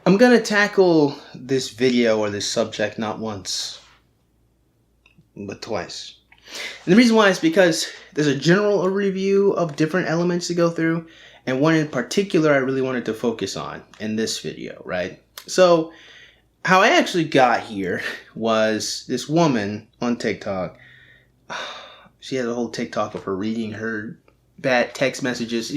I'm gonna tackle this video or this subject not once, but twice. And the reason why is because there's a general review of different elements to go through, and one in particular I really wanted to focus on in this video, right? So, how I actually got here was this woman on TikTok. She had a whole TikTok of her reading her bad text messages.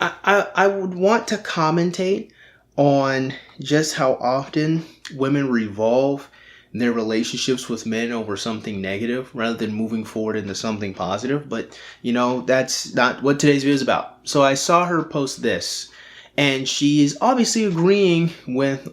I would want to commentate on just how often women revolve their relationships with men over something negative rather than moving forward into something positive. But, you know, that's not what today's video is about. So I saw her post this, and she is obviously agreeing with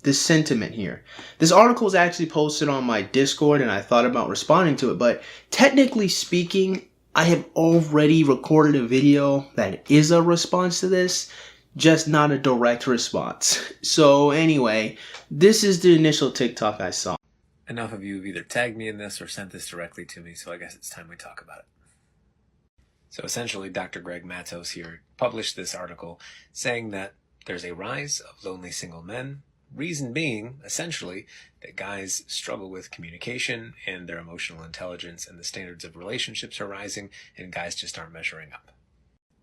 this sentiment here. This article is actually posted on my Discord, and I thought about responding to it, but technically speaking, I have already recorded a video that is a response to this, just not a direct response. So anyway, this is the initial TikTok I saw. Enough of you have either tagged me in this or sent this directly to me, so I guess it's time we talk about it. So essentially, Dr. Greg Matos here published this article saying that there's a rise of lonely single men. Reason being, essentially, that guys struggle with communication and their emotional intelligence, and the standards of relationships are rising, and guys just aren't measuring up.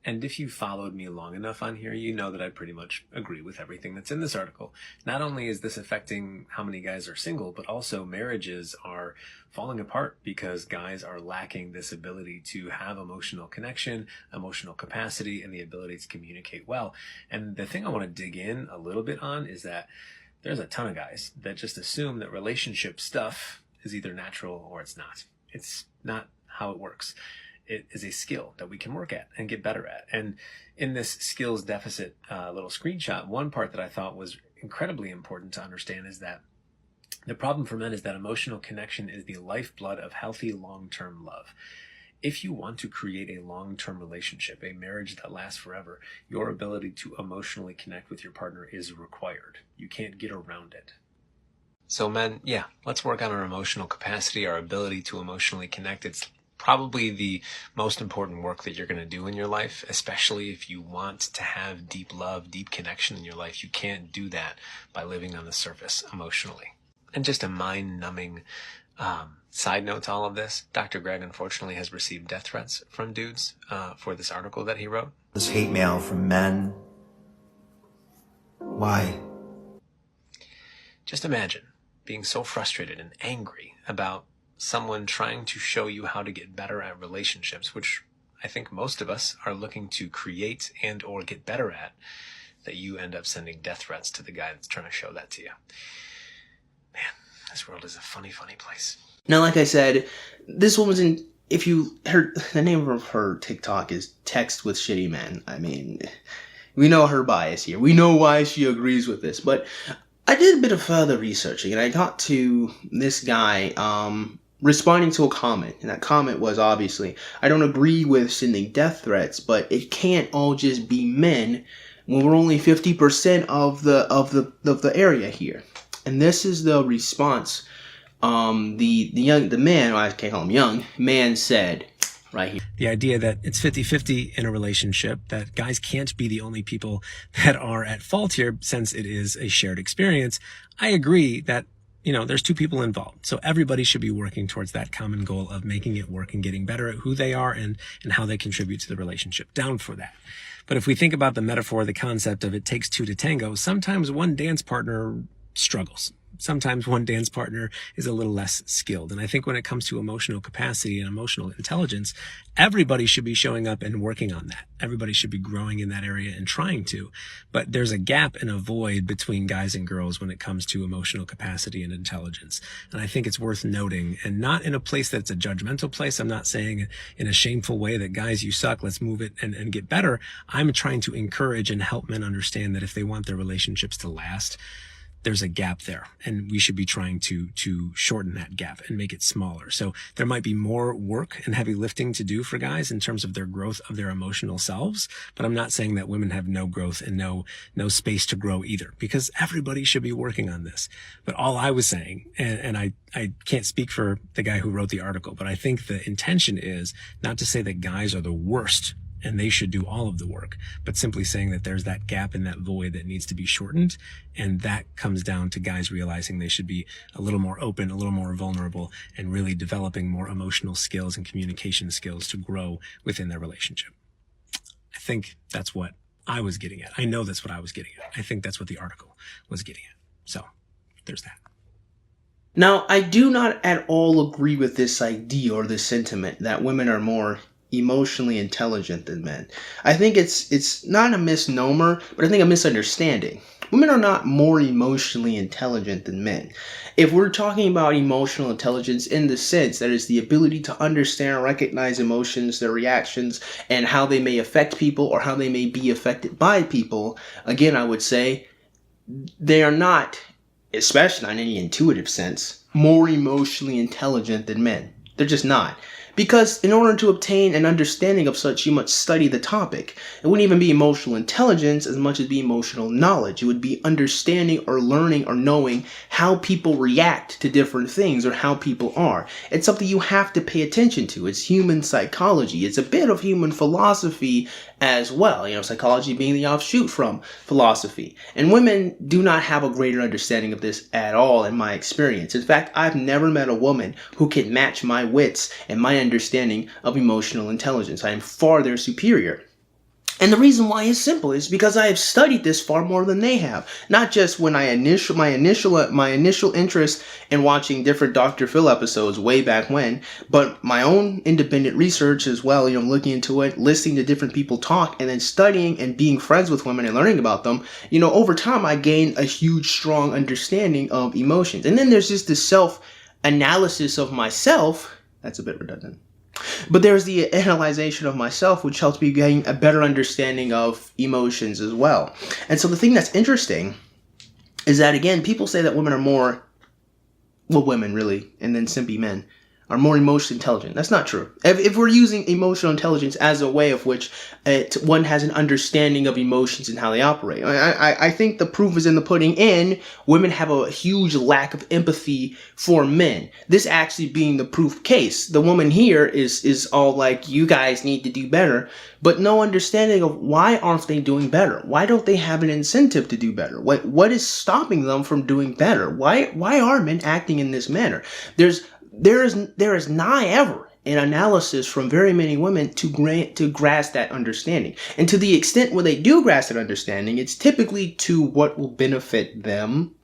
And if you followed me long enough on here, you know that I pretty much agree with everything that's in this article. Not only is this affecting how many guys are single, but also marriages are falling apart because guys are lacking this ability to have emotional connection, emotional capacity, and the ability to communicate well. And the thing I want to dig in a little bit on is that there's a ton of guys that just assume that relationship stuff is either natural or it's not. It's not how it works. It is a skill that we can work at and get better at. And in this skills deficit little screenshot, one part that I thought was incredibly important to understand is that the problem for men is that emotional connection is the lifeblood of healthy long-term love. If you want to create a long-term relationship, a marriage that lasts forever, your ability to emotionally connect with your partner is required. You can't get around it. So men, yeah, let's work on our emotional capacity, our ability to emotionally connect. It's probably the most important work that you're going to do in your life, especially if you want to have deep love, deep connection in your life. You can't do that by living on the surface emotionally. And just a mind-numbing side note to all of this, Dr. Greg unfortunately has received death threats from dudes for this article that he wrote. This hate mail from men. Why? Just imagine being so frustrated and angry about someone trying to show you how to get better at relationships, which I think most of us are looking to create and or get better at, that you end up sending death threats to the guy that's trying to show that to you. Man, this world is a funny, funny place. Now, like I said, this woman's in, if you heard, the name of her TikTok is Text with Shitty Men. I mean, we know her bias here. We know why she agrees with this, but I did a bit of further researching, and I got to this guy, responding to a comment, and that comment was obviously, I don't agree with sending death threats, but it can't all just be men when we're only 50% of the area here. And this is the response. The man, well, I can't call him young, man said right here. The idea that it's 50-50 in a relationship, that guys can't be the only people that are at fault here since it is a shared experience. I agree that, you know, there's two people involved. So everybody should be working towards that common goal of making it work and getting better at who they are and how they contribute to the relationship. Down for that. But if we think about the metaphor, the concept of it takes two to tango, sometimes one dance partner struggles. Sometimes one dance partner is a little less skilled. And I think when it comes to emotional capacity and emotional intelligence, everybody should be showing up and working on that. Everybody should be growing in that area and trying to. But there's a gap and a void between guys and girls when it comes to emotional capacity and intelligence. And I think it's worth noting, and not in a place that's a judgmental place. I'm not saying in a shameful way that guys, you suck, let's move it and get better. I'm trying to encourage and help men understand that if they want their relationships to last, there's a gap there, and we should be trying to shorten that gap and make it smaller. So there might be more work and heavy lifting to do for guys in terms of their growth of their emotional selves, but I'm not saying that women have no growth and no space to grow either, because everybody should be working on this. But all I was saying, and I can't speak for the guy who wrote the article, but I think the intention is not to say that guys are the worst and they should do all of the work, but simply saying that there's that gap in that void that needs to be shortened. And that comes down to guys realizing they should be a little more open, a little more vulnerable, and really developing more emotional skills and communication skills to grow within their relationship. I think that's what I was getting at. I know that's what I was getting at. I think that's what the article was getting at. So there's that. Now, I do not at all agree with this idea or this sentiment that women are more emotionally intelligent than men. I think it's not a misnomer, but I think a misunderstanding. Women are not more emotionally intelligent than men. If we're talking about emotional intelligence in the sense that is the ability to understand and recognize emotions, their reactions, and how they may affect people or how they may be affected by people, again, I would say they are not, especially not in any intuitive sense, more emotionally intelligent than men. They're just not. Because in order to obtain an understanding of such, you must study the topic. It wouldn't even be emotional intelligence as much as be emotional knowledge. It would be understanding or learning or knowing how people react to different things or how people are. It's something you have to pay attention to. It's human psychology. It's a bit of human philosophy as well. Psychology being the offshoot from philosophy. And women do not have a greater understanding of this at all in my experience. In fact, I've never met a woman who can match my wits and my understanding of emotional intelligence. I am far their superior. And the reason why is simple. Is because I have studied this far more than they have. Not just when my initial interest in watching different Dr. Phil episodes way back when, but my own independent research as well, looking into it, listening to different people talk, and then studying and being friends with women and learning about them. Over time I gained a huge, strong understanding of emotions. And then there's just the self-analysis of myself. That's a bit redundant. But there's the analyzation of myself, which helps me gain a better understanding of emotions as well. And so the thing that's interesting is that, again, people say that women are more, women really, and then simply men, are more emotionally intelligent. That's not true. If we're using emotional intelligence as a way of which one has an understanding of emotions and how they operate, I think the proof is in the pudding. And women have a huge lack of empathy for men. This actually being the proof case. The woman here is all like, you guys need to do better, but no understanding of why aren't they doing better? Why don't they have an incentive to do better? What is stopping them from doing better? Why are men acting in this manner? There is nigh ever an analysis from very many women to grasp that understanding. And to the extent where they do grasp that understanding, it's typically to what will benefit them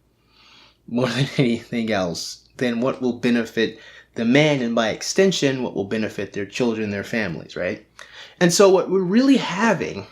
more than anything else, than what will benefit the man, and by extension, what will benefit their children, their families, right? And so what we're really having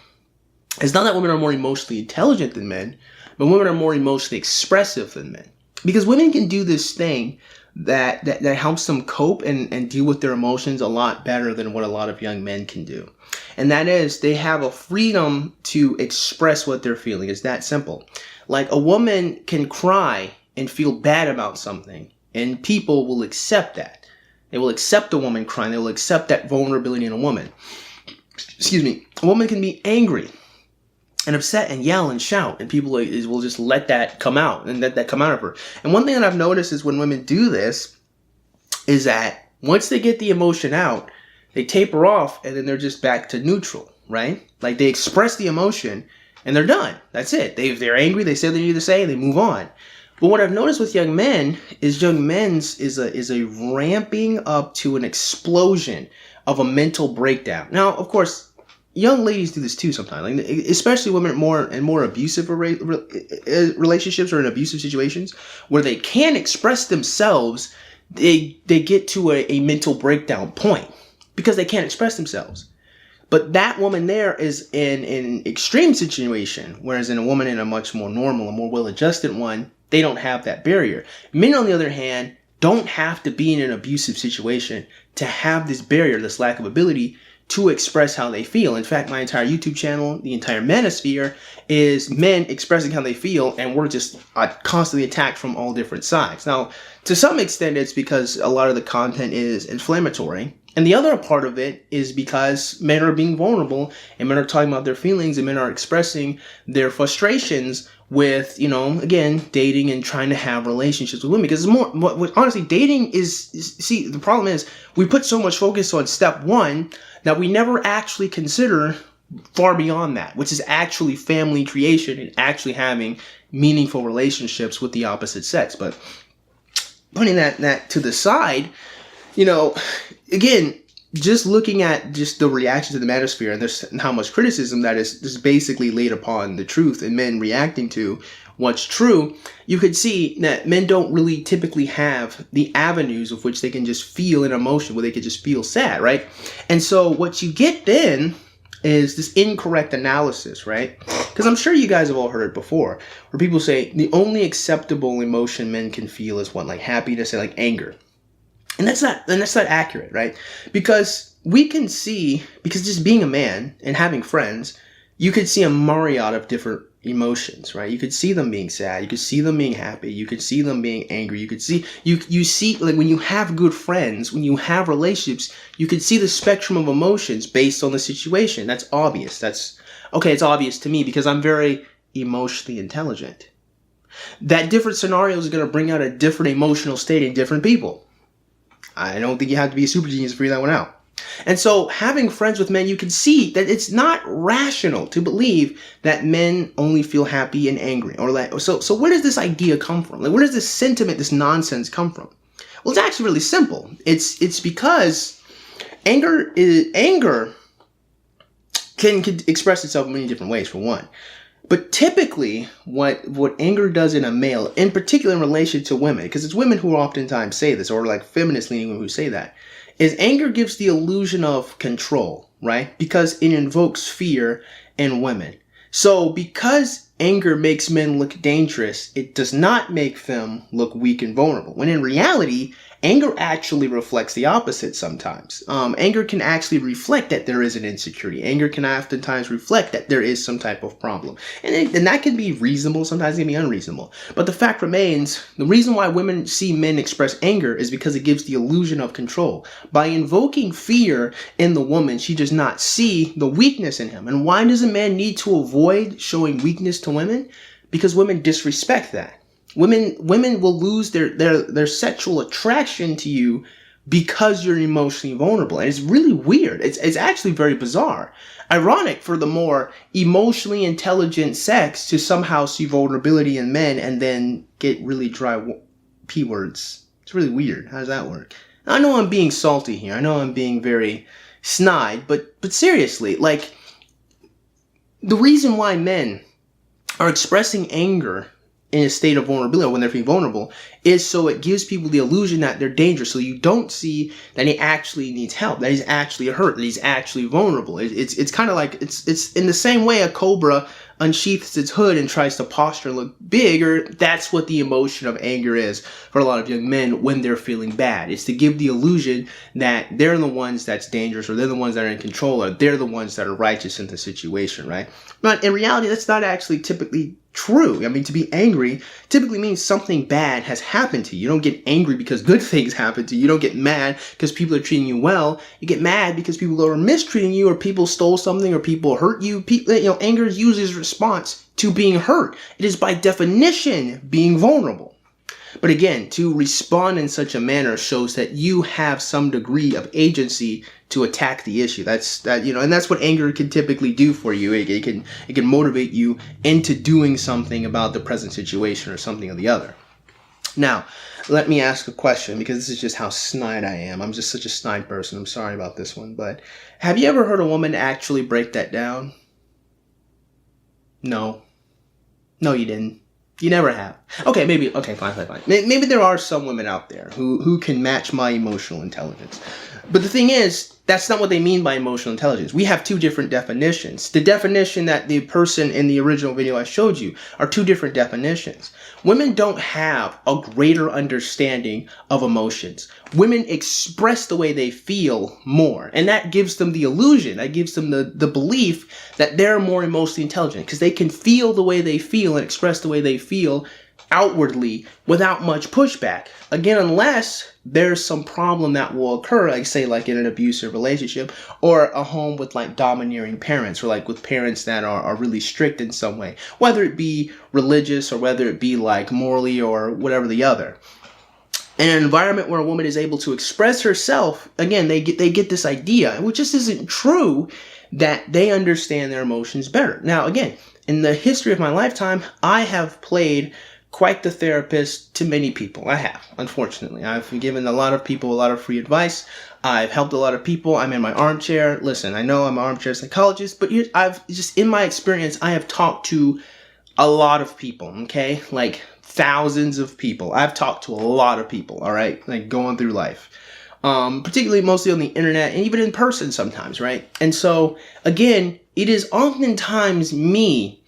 is not that women are more emotionally intelligent than men, but women are more emotionally expressive than men. Because women can do this thing that helps them cope and deal with their emotions a lot better than what a lot of young men can do. And that is, they have a freedom to express what they're feeling. It's that simple. Like, a woman can cry and feel bad about something, and people will accept that. They will accept a woman crying. They will accept that vulnerability in a woman. Excuse me. A woman can be angry and upset and yell and shout, and people will just let that come out and let that come out of her. And one thing that I've noticed is when women do this is that once they get the emotion out, they taper off and then they're just back to neutral, right? Like, they express the emotion and they're done. That's it. They're angry. They say what they need to say and they move on. But what I've noticed with young men is is a ramping up to an explosion of a mental breakdown. Now, of course, young ladies do this too sometimes, like, especially women more abusive relationships or in abusive situations where they can't express themselves. They get to a mental breakdown point because they can't express themselves. But that woman there is in an extreme situation, whereas in a woman in a much more normal, a more well-adjusted one, they don't have that barrier. Men, on the other hand, don't have to be in an abusive situation to have this barrier, this lack of ability to express how they feel. In fact, my entire YouTube channel, the entire manosphere, is men expressing how they feel, and we're just constantly attacked from all different sides. Now, to some extent, it's because a lot of the content is inflammatory, and the other part of it is because men are being vulnerable, and men are talking about their feelings, and men are expressing their frustrations with, again, dating and trying to have relationships with women. Because it's more, honestly, dating see, the problem is we put so much focus on step one that we never actually consider far beyond that, which is actually family creation and actually having meaningful relationships with the opposite sex. But putting that to the side, again, just looking at just the reaction to the manosphere and how much criticism that is basically laid upon the truth and men reacting to what's true, you could see that men don't really typically have the avenues of which they can just feel an emotion, where they could just feel sad, right? And so what you get then is this incorrect analysis, right? Because I'm sure you guys have all heard it before, where people say the only acceptable emotion men can feel is what, like happiness and like anger. And that's not accurate, right? Because we can see, because just being a man and having friends, you could see a myriad of different emotions, right? You could see them being sad, you could see them being happy, you could see them being angry, you could see, you see, like when you have good friends, when you have relationships, you could see the spectrum of emotions based on the situation. That's obvious. It's obvious to me because I'm very emotionally intelligent. That different scenarios are going to bring out a different emotional state in different people. I don't think you have to be a super genius to figure that one out. And so having friends with men, you can see that it's not rational to believe that men only feel happy and angry. So where does this idea come from? Like, where does this sentiment, this nonsense come from? Well, it's actually really simple. It's because anger can express itself in many different ways, for one. But typically, what anger does in a male, in particular in relation to women, because it's women who oftentimes say this, or like feminist-leaning women who say that, is anger gives the illusion of control, right? Because it invokes fear in women. So because anger makes men look dangerous, it does not make them look weak and vulnerable. When in reality, anger actually reflects the opposite sometimes. Anger can actually reflect that there is an insecurity. Anger can oftentimes reflect that there is some type of problem. And that can be reasonable, sometimes it can be unreasonable. But the fact remains, the reason why women see men express anger is because it gives the illusion of control. By invoking fear in the woman, she does not see the weakness in him. And why does a man need to avoid showing weakness to women? Because women disrespect that. Women will lose their sexual attraction to you because you're emotionally vulnerable. And it's really weird. It's actually very bizarre. Ironic for the more emotionally intelligent sex to somehow see vulnerability in men and then get really dry P words. It's really weird. How does that work? I know I'm being salty here. I know I'm being very snide, but seriously, like, the reason why men are expressing anger in a state of vulnerability, or when they're feeling vulnerable, is so it gives people the illusion that they're dangerous. So you don't see that he actually needs help, that he's actually hurt, that he's actually vulnerable. It's kind of like, it's in the same way a cobra unsheaths its hood and tries to posture and look bigger. That's what the emotion of anger is for a lot of young men when they're feeling bad. It's to give the illusion that they're the ones that's dangerous, or they're the ones that are in control, or they're the ones that are righteous in the situation, right? But in reality, that's not actually typically true. I mean, to be angry typically means something bad has happened to you. You don't get angry because good things happen to you. You don't get mad because people are treating you well. You get mad because people are mistreating you, or people stole something, or people hurt you. Anger is usually a response to being hurt. It is by definition being vulnerable. But again, to respond in such a manner shows that you have some degree of agency to attack the issue. And that's what anger can typically do for you. It can motivate you into doing something about the present situation or something or the other. Now, let me ask a question, because this is just how snide I am. I'm just such a snide person. I'm sorry about this one, but have you ever heard a woman actually break that down? No. No, you didn't. You never have. Okay, maybe. Okay, fine. Maybe there are some women out there who can match my emotional intelligence. But the thing is, that's not what they mean by emotional intelligence. We have two different definitions. The definition that the person in the original video I showed you are two different definitions. Women don't have a greater understanding of emotions. Women express the way they feel more. And that gives them the illusion, that gives them the belief that they're more emotionally intelligent, because they can feel the way they feel and express the way they feel outwardly without much pushback. Again, unless there's some problem that will occur, like say like in an abusive relationship, or a home with like domineering parents, or like with parents that are really strict in some way, whether it be religious or whether it be like morally or whatever the other. In an environment where a woman is able to express herself, again, they get this idea, which just isn't true, that they understand their emotions better. Now, again, in the history of my lifetime, I have played quite the therapist to many people. I have, unfortunately. I've given a lot of people a lot of free advice. I've helped a lot of people. I'm in my armchair. Listen, I know I'm an armchair psychologist, but in my experience, I have talked to a lot of people, okay? Like thousands of people. I've talked to a lot of people, all right? Like going through life. Particularly mostly on the internet and even in person sometimes, right? And so, again, it is oftentimes me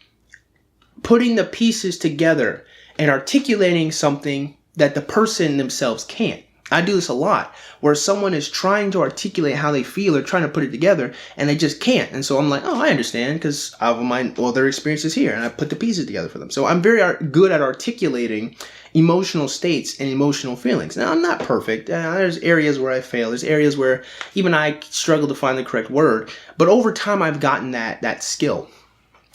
putting the pieces together and articulating something that the person themselves can't. I do this a lot, where someone is trying to articulate how they feel or trying to put it together, and they just can't. And so I'm like, oh, I understand, because their experiences here, and I put the pieces together for them. So I'm very good at articulating emotional states and emotional feelings. Now, I'm not perfect. There's areas where I fail. There's areas where even I struggle to find the correct word. But over time, I've gotten that skill.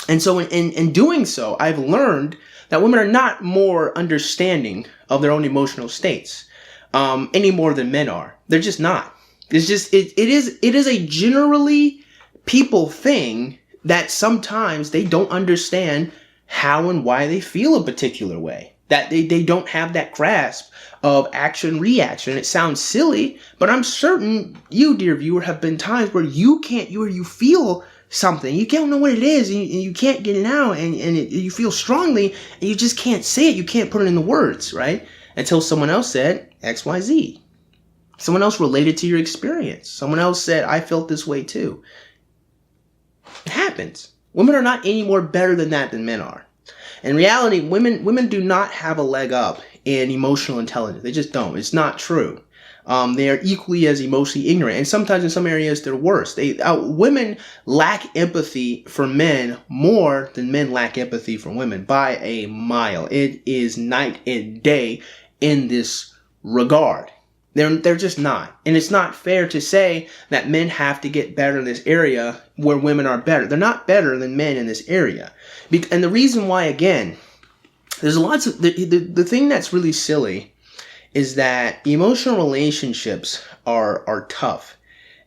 And so in doing so, I've learned that women are not more understanding of their own emotional states any more than men are. They're just not. It's just it is a generally people thing that sometimes they don't understand how and why they feel a particular way. That they don't have that grasp of action-reaction. It sounds silly, but I'm certain you, dear viewer, have been times where you feel something. You don't know what it is, and you can't get it out, and you feel strongly, and you just can't say it. You can't put it in the words, right? Until someone else said XYZ. Someone else related to your experience. Someone else said, I felt this way too. It happens. Women are not any more better than that than men are. In reality, women do not have a leg up in emotional intelligence. They just don't. It's not true. They are equally as emotionally ignorant, and sometimes in some areas they're worse. Women lack empathy for men more than men lack empathy for women by a mile. It is night and day in this regard. They're just not. And it's not fair to say that men have to get better in this area where women are better. They're not better than men in this area. And the reason why, again, there's lots of the thing that's really silly is that emotional relationships are tough.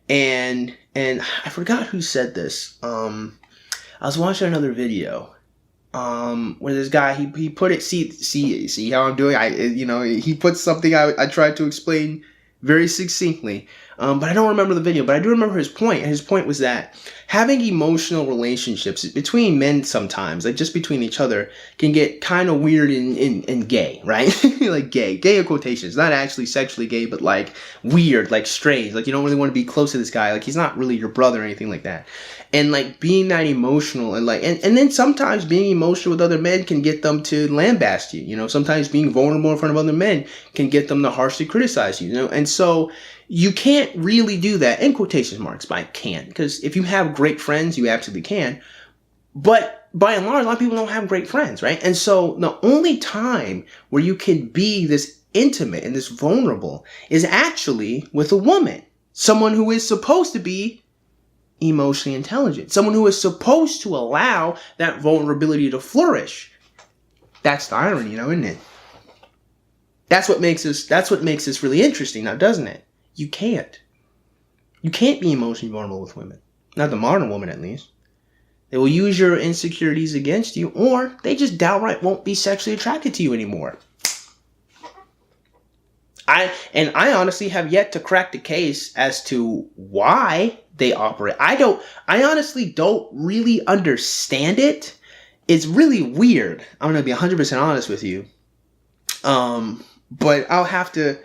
And I forgot who said this. I was watching another video where this guy he put it see how I'm doing. He put something I tried to explain very succinctly, but I don't remember the video, but I do remember his point. And his point was that having emotional relationships between men sometimes, like just between each other, can get kind of weird and gay, right? Like gay in quotations, not actually sexually gay, but like weird, like strange, like you don't really want to be close to this guy, like he's not really your brother or anything like that. And like being that emotional and like, and then sometimes being emotional with other men can get them to lambast you, sometimes being vulnerable in front of other men can get them to harshly criticize you, and so you can't really do that, in quotation marks by can, because if you have great friends, you absolutely can, but by and large, a lot of people don't have great friends, right? And so the only time where you can be this intimate and this vulnerable is actually with a woman, someone who is supposed to be emotionally intelligent, someone who is supposed to allow that vulnerability to flourish. That's the irony, isn't it? That's what makes this really interesting now, doesn't it? You can't be emotionally vulnerable with women. Not the modern woman, at least. They will use your insecurities against you, or they just downright won't be sexually attracted to you anymore. I honestly have yet to crack the case as to why they operate. I honestly don't really understand it. It's really weird. I'm going to be 100% honest with you. But I'll have to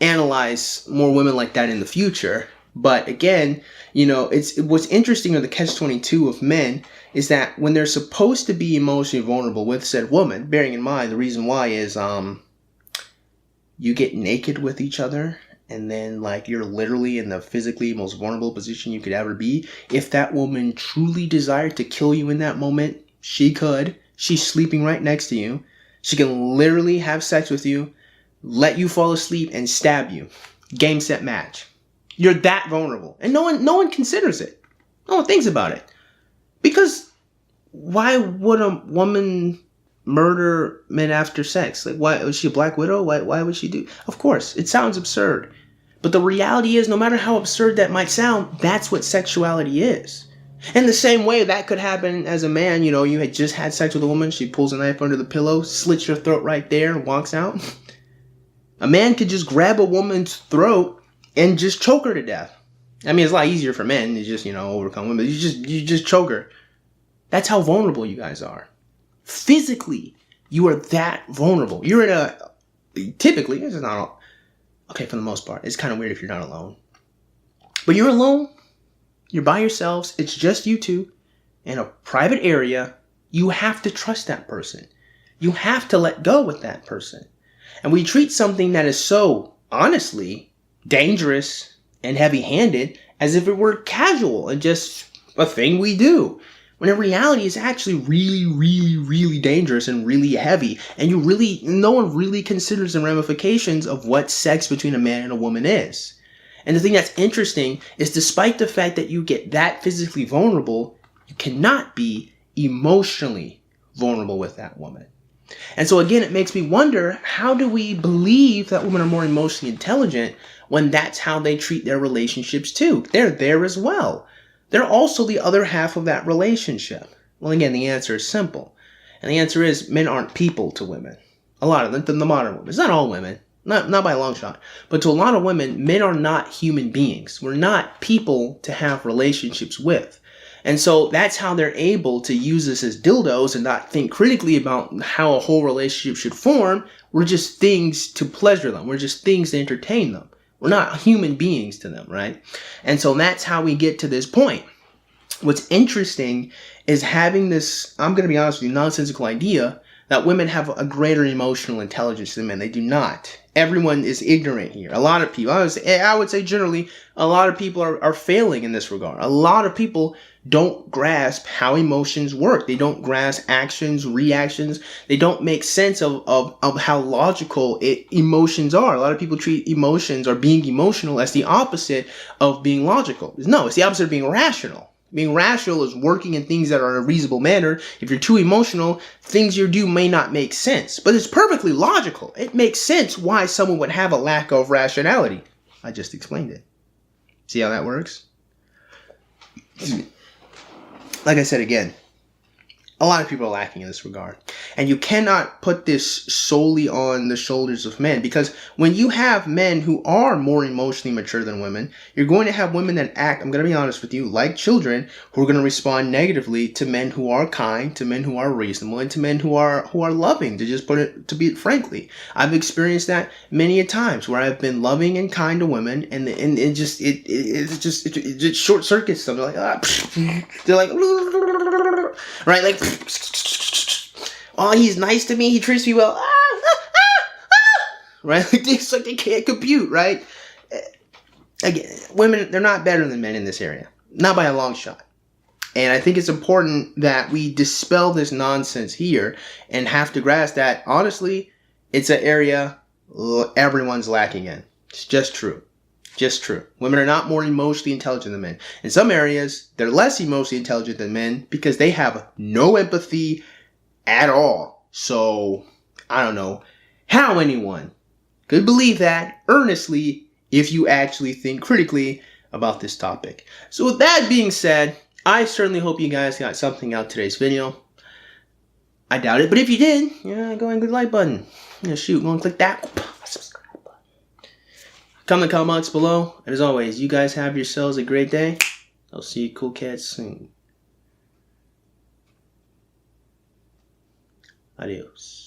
analyze more women like that in the future. But again, it's what's interesting of the catch-22 of men is that when they're supposed to be emotionally vulnerable with said woman, bearing in mind the reason why is you get naked with each other, and then like you're literally in the physically most vulnerable position you could ever be. If that woman truly desired to kill you in that moment, she could. She's sleeping right next to you. She can literally have sex with you, let you fall asleep, and stab you. Game, set, match. You're that vulnerable. And no one considers it. No one thinks about it. Because why would a woman murder men after sex? Like, why was she a Black Widow? Why would she do? Of course, it sounds absurd. But the reality is, no matter how absurd that might sound, that's what sexuality is. In the same way, that could happen as a man. You know, you had just had sex with a woman, she pulls a knife under the pillow, slits your throat right there, and walks out. A man could just grab a woman's throat and just choke her to death. I mean, it's a lot easier for men to just, overcome women. You just choke her. That's how vulnerable you guys are. Physically, you are that vulnerable. You're in a, typically, this is not all, okay, for the most part, it's kind of weird if you're not alone. But you're alone, you're by yourselves, it's just you two, in a private area. You have to trust that person. You have to let go with that person. And we treat something that is so, honestly, dangerous and heavy-handed as if it were casual and just a thing we do. When in reality, it's actually really, really, really dangerous and really heavy. And no one really considers the ramifications of what sex between a man and a woman is. And the thing that's interesting is despite the fact that you get that physically vulnerable, you cannot be emotionally vulnerable with that woman. And so again, it makes me wonder, how do we believe that women are more emotionally intelligent when that's how they treat their relationships too? They're there as well. They're also the other half of that relationship. Well, again, the answer is simple. And the answer is men aren't people to women. A lot of them, the modern women. It's not all women. Not by a long shot. But to a lot of women, men are not human beings. We're not people to have relationships with. And so that's how they're able to use us as dildos and not think critically about how a whole relationship should form. We're just things to pleasure them. We're just things to entertain them. We're not human beings to them, right? And so that's how we get to this point. What's interesting is having this, I'm going to be honest with you, nonsensical idea that women have a greater emotional intelligence than men. They do not. Everyone is ignorant here. A lot of people, I would say generally, a lot of people are failing in this regard. A lot of people don't grasp how emotions work. They don't grasp actions, reactions. They don't make sense of how logical emotions are. A lot of people treat emotions or being emotional as the opposite of being logical. No, it's the opposite of being rational. Being rational is working in things that are in a reasonable manner. If you're too emotional, things you do may not make sense. But it's perfectly logical. It makes sense why someone would have a lack of rationality. I just explained it. See how that works? Like I said again, a lot of people are lacking in this regard. And you cannot put this solely on the shoulders of men, because when you have men who are more emotionally mature than women, you're going to have women that act, I'm going to be honest with you, like children, who are going to respond negatively to men who are kind, to men who are reasonable, and to men who are loving, to be it frankly. I've experienced that many a times where I've been loving and kind to women, and it just short circuits them. They're like, right, like, oh, he's nice to me, he treats me well, right, it's like they can't compute, right? Again, women, they're not better than men in this area, not by a long shot. And I think it's important that we dispel this nonsense here and have to grasp that, honestly, it's an area everyone's lacking in. It's just true. Just true. Women are not more emotionally intelligent than men. In some areas, they're less emotionally intelligent than men because they have no empathy at all. So, I don't know how anyone could believe that earnestly if you actually think critically about this topic. So with that being said, I certainly hope you guys got something out of today's video. I doubt it, but if you did, go and click the like button. Go and click that subscribe button. Comment comments below. And as always, you guys have yourselves a great day. I'll see you cool cats soon. Adios.